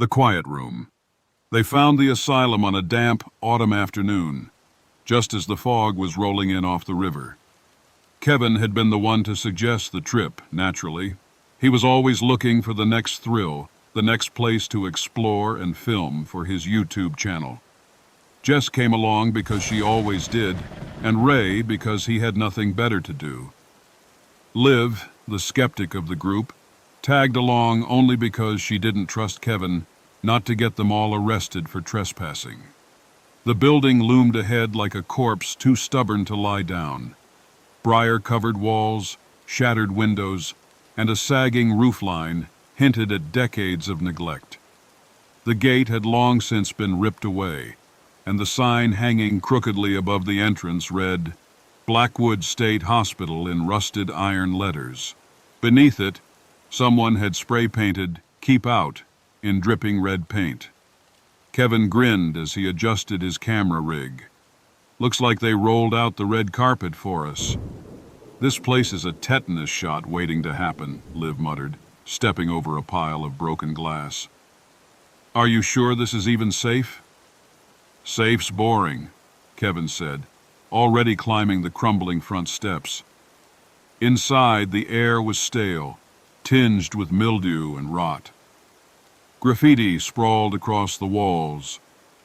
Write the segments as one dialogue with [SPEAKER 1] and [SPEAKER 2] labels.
[SPEAKER 1] The quiet room. They found the asylum on a damp autumn afternoon, just as the fog was rolling in off the river. Kevin had been the one to suggest the trip, naturally. He was always looking for the next thrill, the next place to explore and film for his YouTube channel. Jess came along because she always did, and Ray because he had nothing better to do. Liv, the skeptic of the group, tagged along only because she didn't trust Kevin not to get them all arrested for trespassing. The building loomed ahead like a corpse too stubborn to lie down. Briar-covered walls, shattered windows, and a sagging roofline hinted at decades of neglect. The gate had long since been ripped away, and the sign hanging crookedly above the entrance read, "Blackwood State Hospital" in rusted iron letters. Beneath it, someone had spray-painted "Keep Out" in dripping red paint. Kevin grinned as he adjusted his camera rig. "Looks like they rolled out the red carpet for us." "This place is a tetanus shot waiting to happen," Liv muttered, stepping over a pile of broken glass. "Are you sure this is even safe?" "Safe's boring," Kevin said, already climbing the crumbling front steps. Inside, the air was stale, tinged with mildew and rot. Graffiti sprawled across the walls,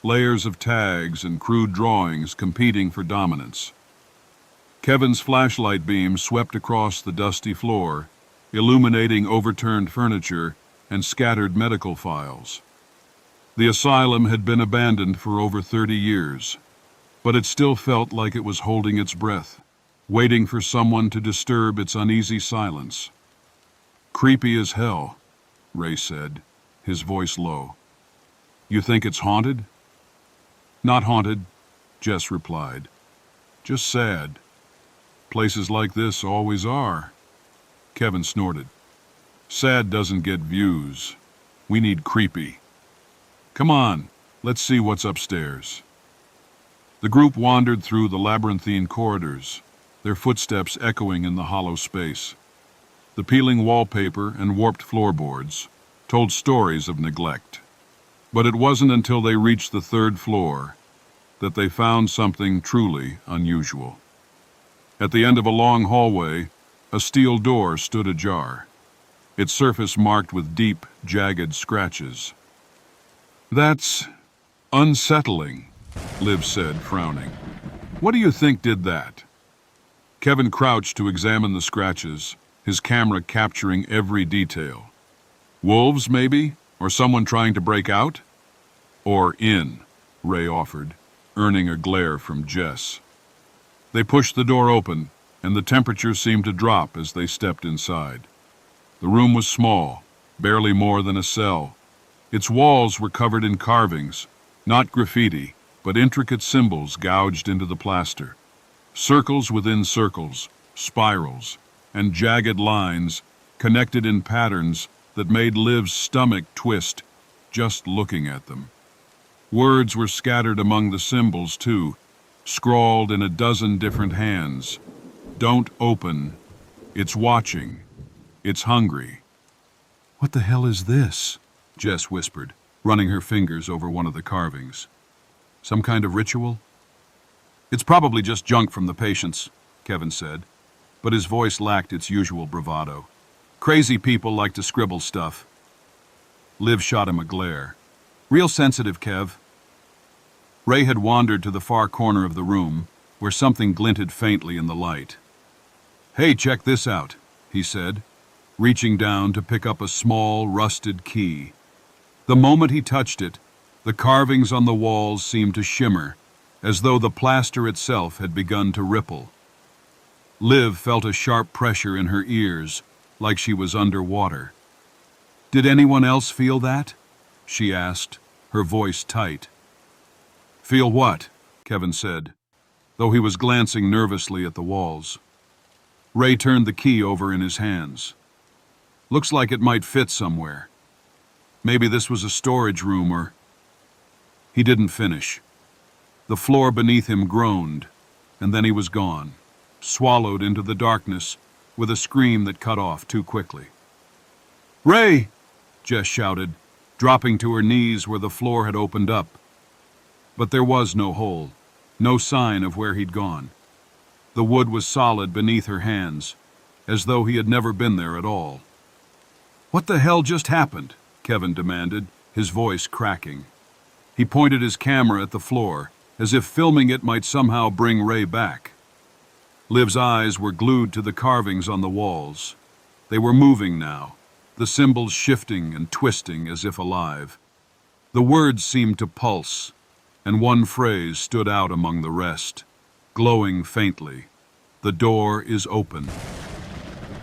[SPEAKER 1] layers of tags and crude drawings competing for dominance. Kevin's flashlight beam swept across the dusty floor, illuminating overturned furniture and scattered medical files. The asylum had been abandoned for over 30 years, but it still felt like it was holding its breath, waiting for someone to disturb its uneasy silence. "Creepy as hell," Ray said, his voice low. "You think it's haunted?" "Not haunted," Jess replied. "Just sad. Places like this always are." Kevin snorted. "Sad doesn't get views. We need creepy. Come on, let's see what's upstairs." The group wandered through the labyrinthine corridors, their footsteps echoing in the hollow space. The peeling wallpaper and warped floorboards told stories of neglect. But it wasn't until they reached the third floor that they found something truly unusual. At the end of a long hallway, a steel door stood ajar, its surface marked with deep, jagged scratches. "That's unsettling," Liv said, frowning. "What do you think did that?" Kevin crouched to examine the scratches, his camera capturing every detail. "Wolves, maybe? Or someone trying to break out?" "Or in," Ray offered, earning a glare from Jess. They pushed the door open, and the temperature seemed to drop as they stepped inside. The room was small, barely more than a cell. Its walls were covered in carvings, not graffiti, but intricate symbols gouged into the plaster. Circles within circles, spirals, and jagged lines connected in patterns that made Liv's stomach twist just looking at them. Words were scattered among the symbols, too, scrawled in a dozen different hands. "Don't open. It's watching. It's hungry." "What the hell is this?" Jess whispered, running her fingers over one of the carvings. "Some kind of ritual?" "It's probably just junk from the patients," Kevin said, but his voice lacked its usual bravado. "Crazy people like to scribble stuff." Liv shot him a glare. "Real sensitive, Kev." Ray had wandered to the far corner of the room, where something glinted faintly in the light. "Hey, check this out," he said, reaching down to pick up a small, rusted key. The moment he touched it, the carvings on the walls seemed to shimmer, as though the plaster itself had begun to ripple. Liv felt a sharp pressure in her ears, like she was underwater. "Did anyone else feel that?" she asked, her voice tight. "Feel what?" Kevin said, though he was glancing nervously at the walls. Ray turned the key over in his hands. "Looks like it might fit somewhere. Maybe this was a storage room or—" He didn't finish. The floor beneath him groaned, and then he was gone, swallowed into the darkness with a scream that cut off too quickly. "Ray!" Jess shouted, dropping to her knees where the floor had opened up. But there was no hole, no sign of where he'd gone. The wood was solid beneath her hands, as though he had never been there at all. "What the hell just happened?" Kevin demanded, his voice cracking. He pointed his camera at the floor, as if filming it might somehow bring Ray back. Liv's eyes were glued to the carvings on the walls. They were moving now, the symbols shifting and twisting as if alive. The words seemed to pulse, and one phrase stood out among the rest, glowing faintly. "The door is open."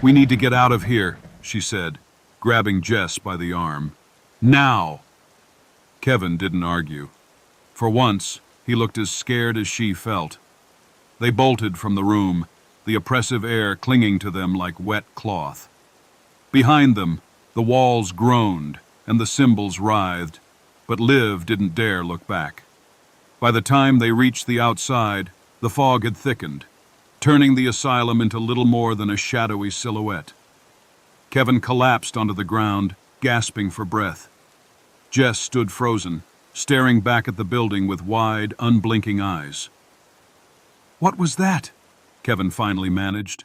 [SPEAKER 1] "We need to get out of here," she said, grabbing Jess by the arm. "Now!" Kevin didn't argue. For once, he looked as scared as she felt. They bolted from the room, the oppressive air clinging to them like wet cloth. Behind them, the walls groaned and the symbols writhed, but Liv didn't dare look back. By the time they reached the outside, the fog had thickened, turning the asylum into little more than a shadowy silhouette. Kevin collapsed onto the ground, gasping for breath. Jess stood frozen, staring back at the building with wide, unblinking eyes. "What was that?" Kevin finally managed,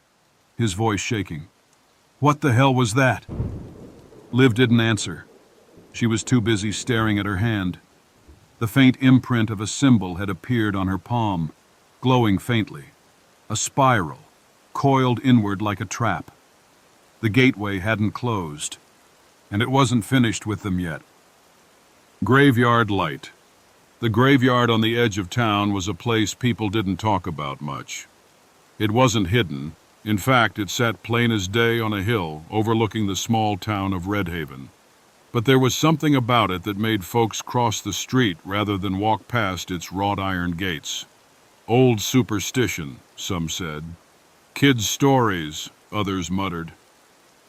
[SPEAKER 1] his voice shaking. "What the hell was that?" Liv didn't answer. She was too busy staring at her hand. The faint imprint of a symbol had appeared on her palm, glowing faintly. A spiral, coiled inward like a trap. The gateway hadn't closed, and it wasn't finished with them yet. Graveyard light. The graveyard on the edge of town was a place people didn't talk about much. It wasn't hidden. In fact, it sat plain as day on a hill overlooking the small town of Redhaven. But there was something about it that made folks cross the street rather than walk past its wrought iron gates. Old superstition, some said. Kids' stories, others muttered.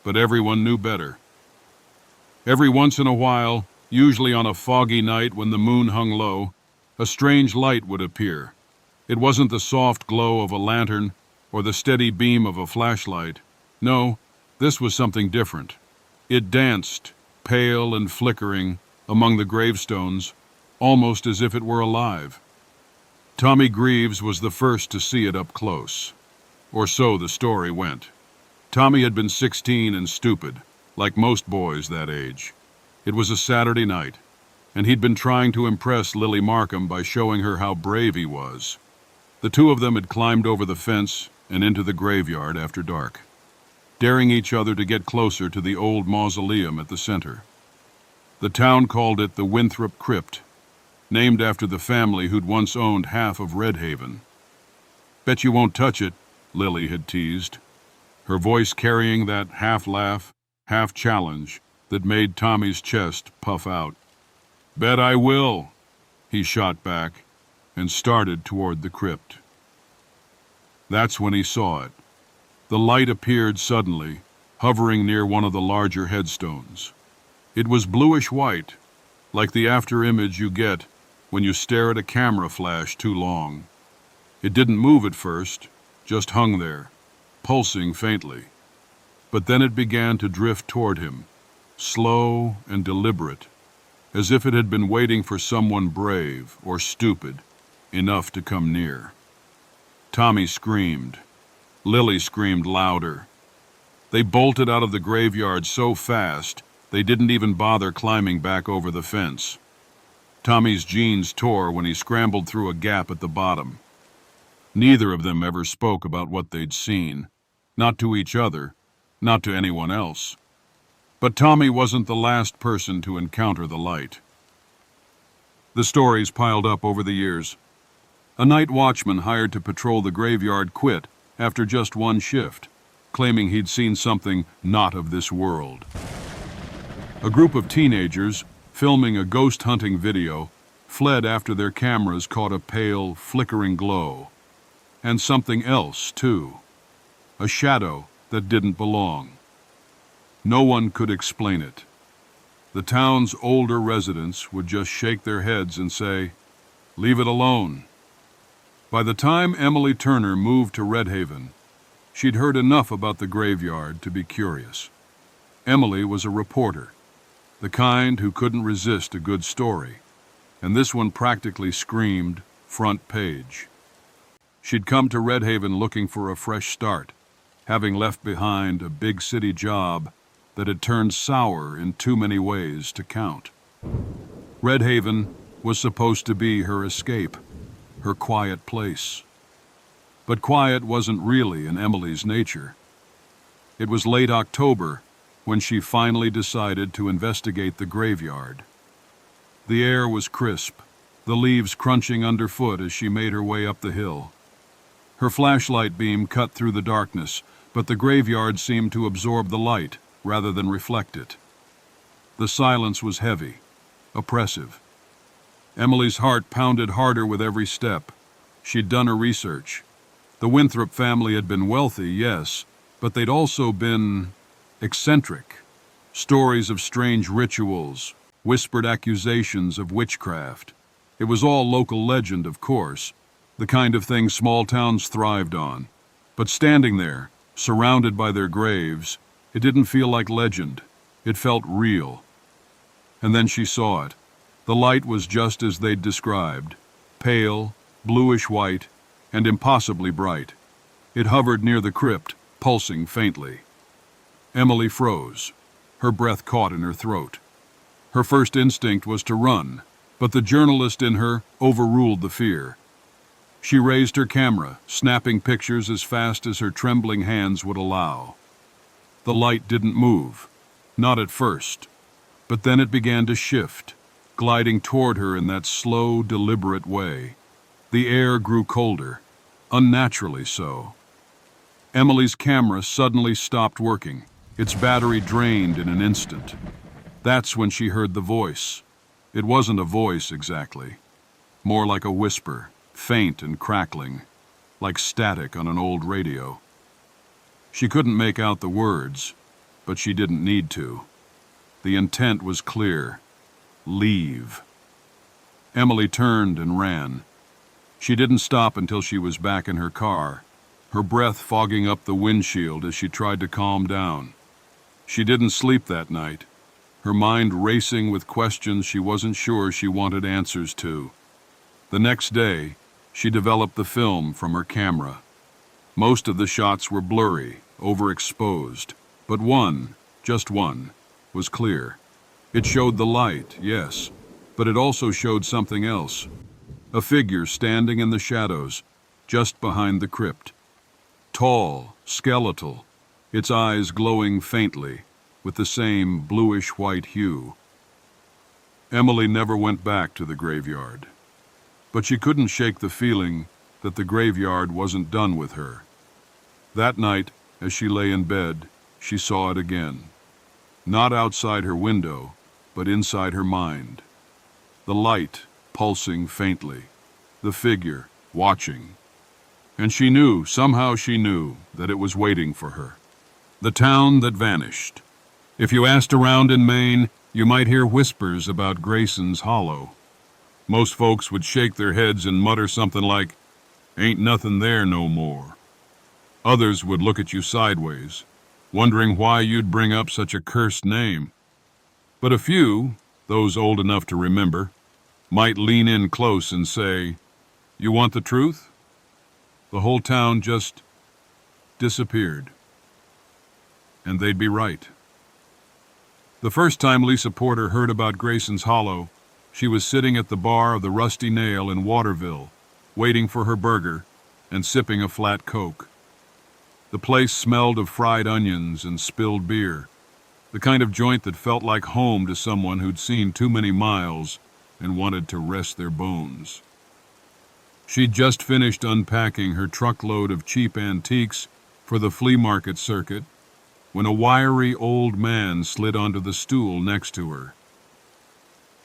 [SPEAKER 1] But everyone knew better. Every once in a while, usually on a foggy night when the moon hung low, a strange light would appear. It wasn't the soft glow of a lantern or the steady beam of a flashlight. No, this was something different. It danced, pale and flickering, among the gravestones, almost as if it were alive. Tommy Greaves was the first to see it up close. Or so the story went. Tommy had been 16 and stupid, like most boys that age. It was a Saturday night, and he'd been trying to impress Lily Markham by showing her how brave he was. The two of them had climbed over the fence and into the graveyard after dark, daring each other to get closer to the old mausoleum at the center. The town called it the Winthrop Crypt, named after the family who'd once owned half of Redhaven. "Bet you won't touch it," Lily had teased, her voice carrying that half-laugh, half-challenge that made Tommy's chest puff out. "Bet I will," he shot back, and started toward the crypt. That's when he saw it. The light appeared suddenly, hovering near one of the larger headstones. It was bluish-white, like the after-image you get when you stare at a camera flash too long. It didn't move at first, just hung there, pulsing faintly. But then it began to drift toward him, slow and deliberate, as if it had been waiting for someone brave or stupid enough to come near. Tommy screamed. Lily screamed louder. They bolted out of the graveyard so fast they didn't even bother climbing back over the fence. Tommy's jeans tore when he scrambled through a gap at the bottom. Neither of them ever spoke about what they'd seen, not to each other, not to anyone else. But Tommy wasn't the last person to encounter the light. The stories piled up over the years. A night watchman hired to patrol the graveyard quit after just one shift, claiming he'd seen something not of this world. A group of teenagers, filming a ghost hunting video, fled after their cameras caught a pale, flickering glow. And something else, too. A shadow that didn't belong. No one could explain it. The town's older residents would just shake their heads and say, "Leave it alone." By the time Emily Turner moved to Redhaven, she'd heard enough about the graveyard to be curious. Emily was a reporter. the kind who couldn't resist a good story, and this one practically screamed front page. She'd come to Red Haven looking for a fresh start, having left behind a big city job that had turned sour in too many ways to count. Red Haven was supposed to be her escape, her quiet place. But quiet wasn't really in Emily's nature. It was late October when she finally decided to investigate the graveyard. The air was crisp, the leaves crunching underfoot as she made her way up the hill. Her flashlight beam cut through the darkness, but the graveyard seemed to absorb the light rather than reflect it. The silence was heavy, oppressive. Emily's heart pounded harder with every step. She'd done her research. The Winthrop family had been wealthy, yes, but they'd also been eccentric. Stories of strange rituals, whispered accusations of witchcraft. It was all local legend, of course, the kind of thing small towns thrived on. But standing there, surrounded by their graves, it didn't feel like legend. It felt real. And then she saw it. The light was just as they'd described, pale, bluish-white, and impossibly bright. It hovered near the crypt, pulsing faintly. Emily froze. Her breath caught in her throat. Her first instinct was to run, but the journalist in her overruled the fear. She raised her camera, snapping pictures as fast as her trembling hands would allow. The light didn't move, not at first, but then it began to shift, gliding toward her in that slow, deliberate way. The air grew colder, unnaturally so. Emily's camera suddenly stopped working. Its battery drained in an instant. That's when she heard the voice. It wasn't a voice exactly, more like a whisper, faint and crackling, like static on an old radio. She couldn't make out the words, but she didn't need to. The intent was clear. Leave. Emily turned and ran. She didn't stop until she was back in her car, her breath fogging up the windshield as she tried to calm down. She didn't sleep that night, her mind racing with questions she wasn't sure she wanted answers to. The next day, she developed the film from her camera. Most of the shots were blurry, overexposed, but one, just one, was clear. It showed the light, yes, but it also showed something else. A figure standing in the shadows, just behind the crypt. Tall, skeletal, its eyes glowing faintly, with the same bluish-white hue. Emily never went back to the graveyard, but she couldn't shake the feeling that the graveyard wasn't done with her. That night, as she lay in bed, she saw it again. Not outside her window, but inside her mind. The light pulsing faintly, the figure watching. And she knew, somehow she knew, that it was waiting for her. The town that vanished. If you asked around in Maine, you might hear whispers about Grayson's Hollow. Most folks would shake their heads and mutter something like, "Ain't nothing there no more." Others would look at you sideways, wondering why you'd bring up such a cursed name. But a few, those old enough to remember, might lean in close and say, "You want the truth?" The whole town just disappeared. And they'd be right. The first time Lisa Porter heard about Grayson's Hollow, she was sitting at the bar of the Rusty Nail in Waterville, waiting for her burger and sipping a flat Coke. The place smelled of fried onions and spilled beer, the kind of joint that felt like home to someone who'd seen too many miles and wanted to rest their bones. She'd just finished unpacking her truckload of cheap antiques for the flea market circuit when a wiry old man slid onto the stool next to her.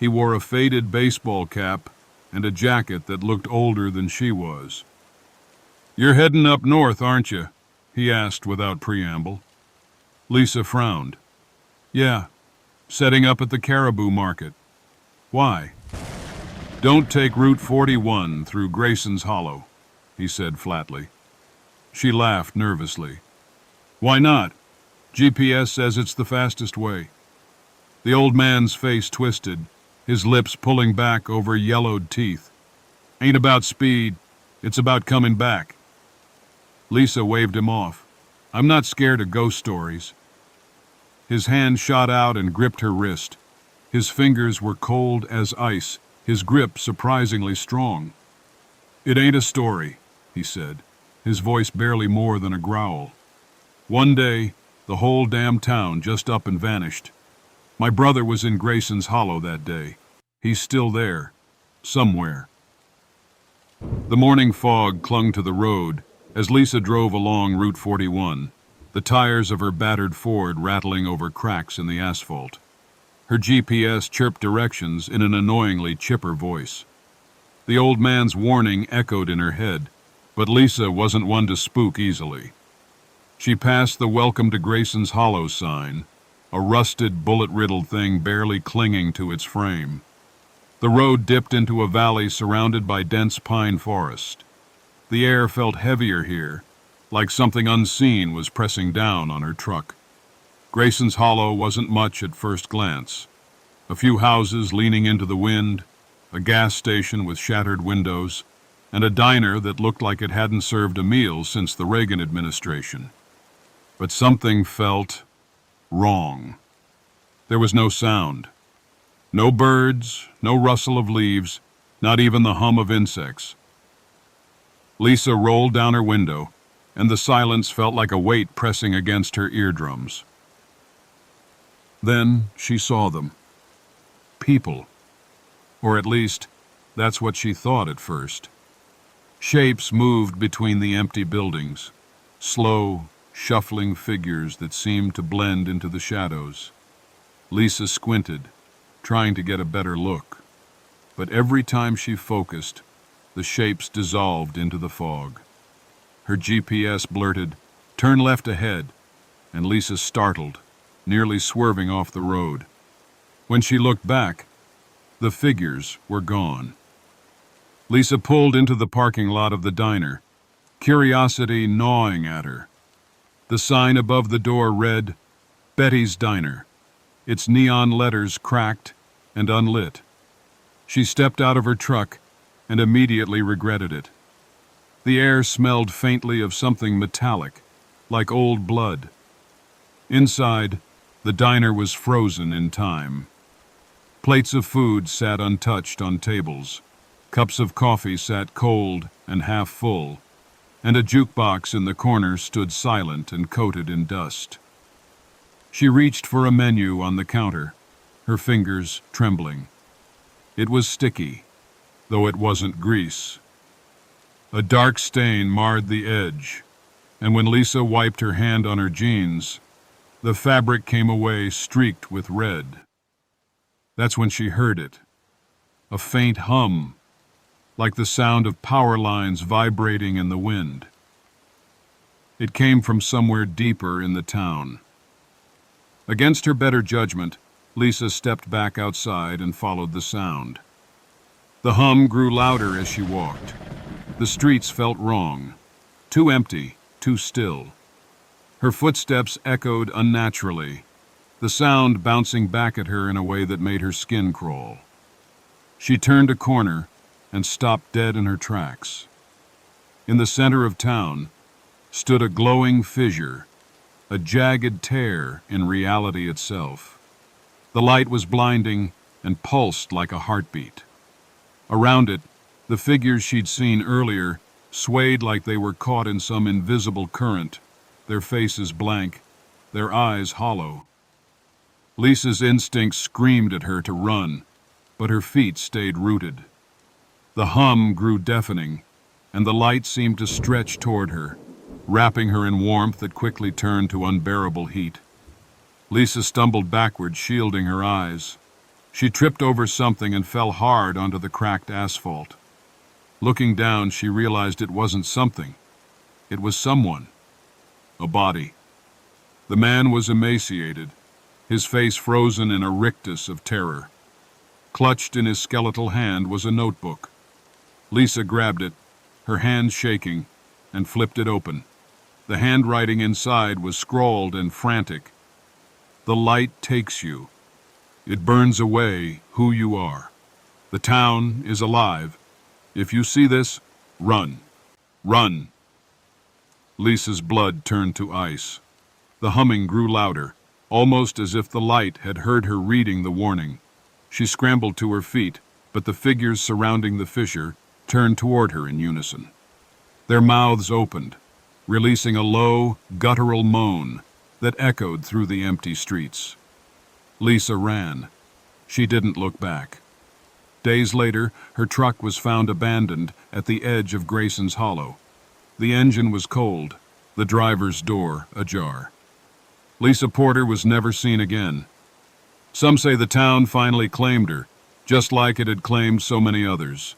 [SPEAKER 1] He wore a faded baseball cap and a jacket that looked older than she was. "You're heading up north, aren't you?" he asked without preamble. Lisa frowned. "Yeah, setting up at the Caribou Market." "Why?" "Don't take Route 41 through Grayson's Hollow," he said flatly. She laughed nervously. "Why not? GPS says it's the fastest way." The old man's face twisted, his lips pulling back over yellowed teeth. "Ain't about speed, it's about coming back." Lisa waved him off. "I'm not scared of ghost stories." His hand shot out and gripped her wrist. His fingers were cold as ice, his grip surprisingly strong. "It ain't a story," he said, his voice barely more than a growl. "One day, the whole damn town just up and vanished. My brother was in Grayson's Hollow that day. He's still there. Somewhere." The morning fog clung to the road as Lisa drove along Route 41, the tires of her battered Ford rattling over cracks in the asphalt. Her GPS chirped directions in an annoyingly chipper voice. The old man's warning echoed in her head, but Lisa wasn't one to spook easily. She passed the Welcome to Grayson's Hollow sign, a rusted, bullet-riddled thing barely clinging to its frame. The road dipped into a valley surrounded by dense pine forest. The air felt heavier here, like something unseen was pressing down on her truck. Grayson's Hollow wasn't much at first glance. A few houses leaning into the wind, a gas station with shattered windows, and a diner that looked like it hadn't served a meal since the Reagan administration. But something felt wrong. There was no sound. No birds, no rustle of leaves, not even the hum of insects. Lisa rolled down her window, and the silence felt like a weight pressing against her eardrums. Then she saw them. People. Or at least, that's what she thought at first. Shapes moved between the empty buildings, slow, shuffling figures that seemed to blend into the shadows. Lisa squinted, trying to get a better look. But every time she focused, the shapes dissolved into the fog. Her GPS blurted, "Turn left ahead," and Lisa startled, nearly swerving off the road. When she looked back, the figures were gone. Lisa pulled into the parking lot of the diner, curiosity gnawing at her. The sign above the door read, "Betty's Diner," its neon letters cracked and unlit. She stepped out of her truck and immediately regretted it. The air smelled faintly of something metallic, like old blood. Inside, the diner was frozen in time. Plates of food sat untouched on tables. Cups of coffee sat cold and half full, and a jukebox in the corner stood silent and coated in dust. She reached for a menu on the counter, her fingers trembling. It was sticky, though it wasn't grease. A dark stain marred the edge, and when Lisa wiped her hand on her jeans, the fabric came away streaked with red. That's when she heard it, a faint hum, like the sound of power lines vibrating in the wind. It came from somewhere deeper in the town. Against her better judgment, Lisa stepped back outside and followed the sound. The hum grew louder as she walked. The streets felt wrong, too empty, too still. Her footsteps echoed unnaturally, the sound bouncing back at her in a way that made her skin crawl. She turned a corner and stopped dead in her tracks. In the center of town stood a glowing fissure, a jagged tear in reality itself. The light was blinding and pulsed like a heartbeat. Around it, the figures she'd seen earlier swayed like they were caught in some invisible current, their faces blank, their eyes hollow. Lisa's instincts screamed at her to run, but her feet stayed rooted. The hum grew deafening, and the light seemed to stretch toward her, wrapping her in warmth that quickly turned to unbearable heat. Lisa stumbled backward, shielding her eyes. She tripped over something and fell hard onto the cracked asphalt. Looking down, she realized it wasn't something. It was someone. A body. The man was emaciated, his face frozen in a rictus of terror. Clutched in his skeletal hand was a notebook. Lisa grabbed it, her hand shaking, and flipped it open. The handwriting inside was scrawled and frantic. "The light takes you. It burns away who you are. The town is alive. If you see this, run. Run. Lisa's blood turned to ice. The humming grew louder, almost as if the light had heard her reading the warning. She scrambled to her feet, but the figures surrounding the fissure turned toward her in unison. Their mouths opened, releasing a low, guttural moan that echoed through the empty streets. Lisa ran. She didn't look back. Days later, her truck was found abandoned at the edge of Grayson's Hollow. The engine was cold, the driver's door ajar. Lisa Porter was never seen again. Some say the town finally claimed her, just like it had claimed so many others.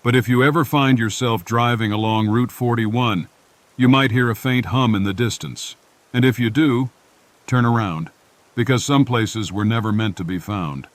[SPEAKER 1] But if you ever find yourself driving along Route 41, you might hear a faint hum in the distance. And if you do, turn around, because some places were never meant to be found.